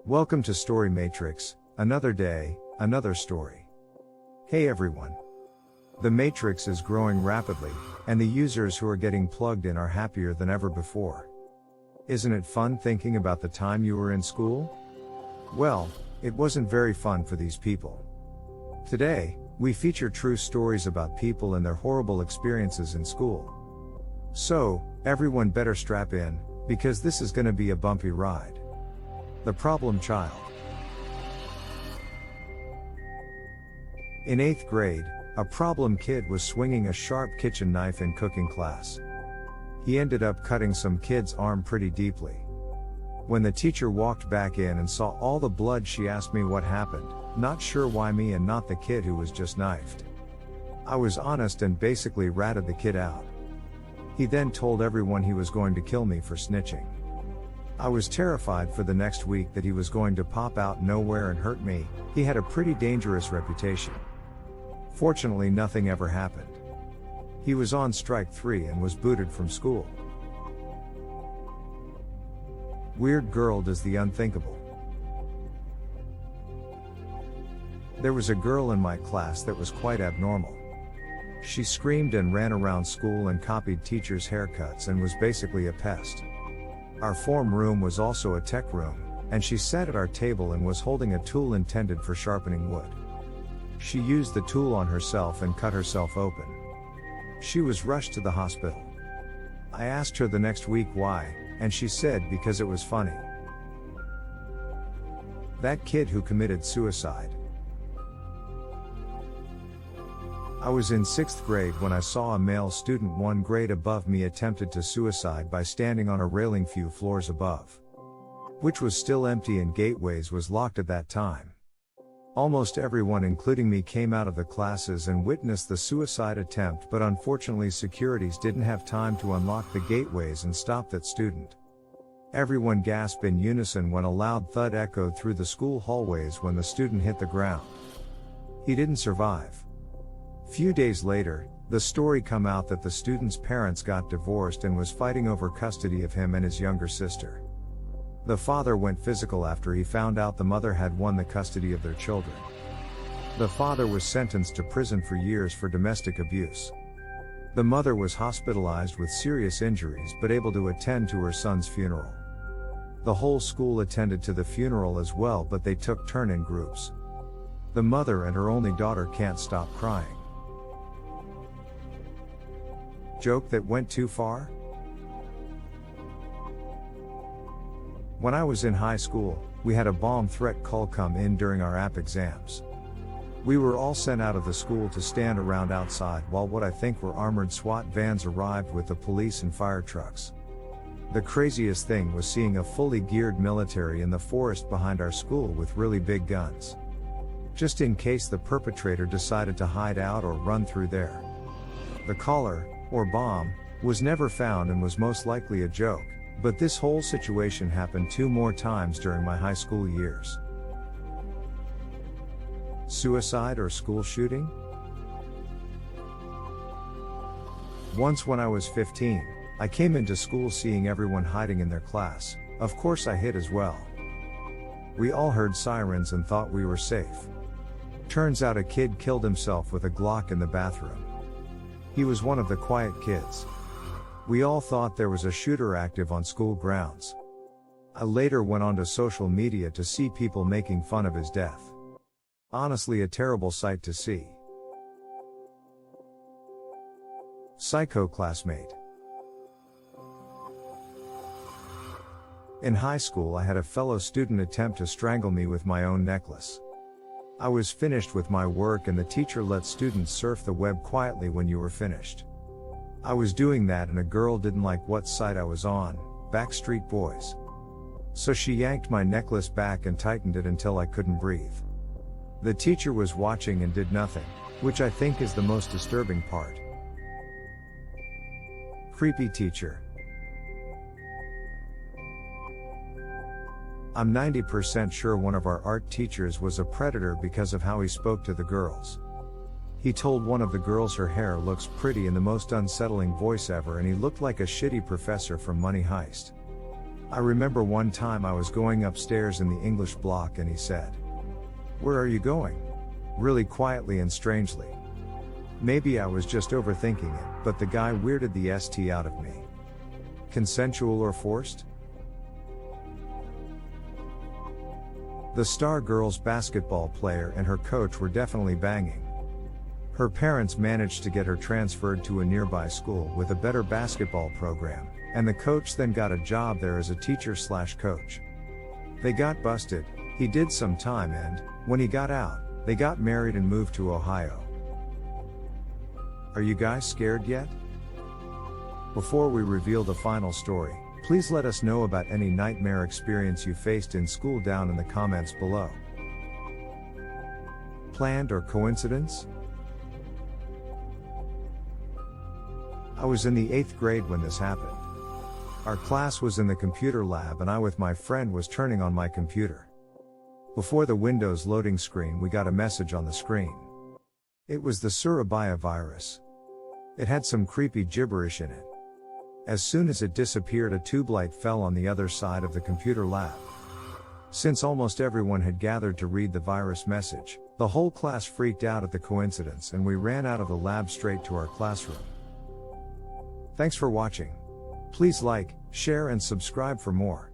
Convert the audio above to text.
Welcome to Story Matrix, another day, another story. Hey everyone. The Matrix is growing rapidly, and the users who are getting plugged in are happier than ever before. Isn't it fun thinking about the time you were in school? Well, it wasn't very fun for these people. Today, we feature true stories about people and their horrible experiences in school. So, everyone better strap in, because this is gonna be a bumpy ride. The Problem Child. In 8th grade, a problem kid was swinging a sharp kitchen knife in cooking class. He ended up cutting some kid's arm pretty deeply. When the teacher walked back in and saw all the blood, she asked me what happened, not sure why me and not the kid who was just knifed. I was honest and basically ratted the kid out. He then told everyone he was going to kill me for snitching. I was terrified for the next week that he was going to pop out nowhere and hurt me. He had a pretty dangerous reputation. Fortunately, nothing ever happened. He was on strike 3 and was booted from school. Weird girl does the unthinkable. There was a girl in my class that was quite abnormal. She screamed and ran around school and copied teachers' haircuts and was basically a pest. Our form room was also a tech room, and she sat at our table and was holding a tool intended for sharpening wood. She used the tool on herself and cut herself open. She was rushed to the hospital. I asked her the next week why, and she said because it was funny. That kid who committed suicide. I was in 6th grade when I saw a male student 1 grade above me attempted to suicide by standing on a railing few floors above, which was still empty and gateways was locked at that time. Almost everyone including me came out of the classes and witnessed the suicide attempt, but unfortunately securities didn't have time to unlock the gateways and stop that student. Everyone gasped in unison when a loud thud echoed through the school hallways when the student hit the ground. He didn't survive. Few days later, the story come out that the student's parents got divorced and was fighting over custody of him and his younger sister. The father went physical after he found out the mother had won the custody of their children. The father was sentenced to prison for years for domestic abuse. The mother was hospitalized with serious injuries but able to attend to her son's funeral. The whole school attended to the funeral as well, but they took turn in groups. The mother and her only daughter can't stop crying. Joke that went too far? When I was in high school, we had a bomb threat call come in during our app exams. We were all sent out of the school to stand around outside while what I think were armored SWAT vans arrived with the police and fire trucks. The craziest thing was seeing a fully geared military in the forest behind our school with really big guns, just in case the perpetrator decided to hide out or run through there. The caller, or bomb, was never found and was most likely a joke, but this whole situation happened 2 more times during my high school years. Suicide or school shooting? Once when I was 15, I came into school seeing everyone hiding in their class. Of course I hid as well. We all heard sirens and thought we were safe. Turns out a kid killed himself with a Glock in the bathroom. He was one of the quiet kids. We all thought there was a shooter active on school grounds. I later went onto social media to see people making fun of his death. Honestly, a terrible sight to see. Psycho classmate. In high school, I had a fellow student attempt to strangle me with my own necklace. I was finished with my work and the teacher let students surf the web quietly when you were finished. I was doing that and a girl didn't like what site I was on, Backstreet Boys. So she yanked my necklace back and tightened it until I couldn't breathe. The teacher was watching and did nothing, which I think is the most disturbing part. Creepy teacher. I'm 90% sure one of our art teachers was a predator because of how he spoke to the girls. He told one of the girls her hair looks pretty in the most unsettling voice ever, and he looked like a shitty professor from Money Heist. I remember one time I was going upstairs in the English block and he said, "Where are you going?" Really quietly and strangely. Maybe I was just overthinking it, but the guy weirded the ST out of me. Consensual or forced? The Star Girls basketball player and her coach were definitely banging. Her parents managed to get her transferred to a nearby school with a better basketball program, and the coach then got a job there as a teacher/coach. They got busted, he did some time, and, when he got out, they got married and moved to Ohio. Are you guys scared yet? Before we reveal the final story, please let us know about any nightmare experience you faced in school down in the comments below. Planned or coincidence? I was in the 8th grade when this happened. Our class was in the computer lab and I with my friend was turning on my computer. Before the Windows loading screen we got a message on the screen. It was the Surabaya virus. It had some creepy gibberish in it. As soon as it disappeared, a tube light fell on the other side of the computer lab. Since almost everyone had gathered to read the virus message, the whole class freaked out at the coincidence and we ran out of the lab straight to our classroom. Thanks for watching. Please like, share and subscribe for more.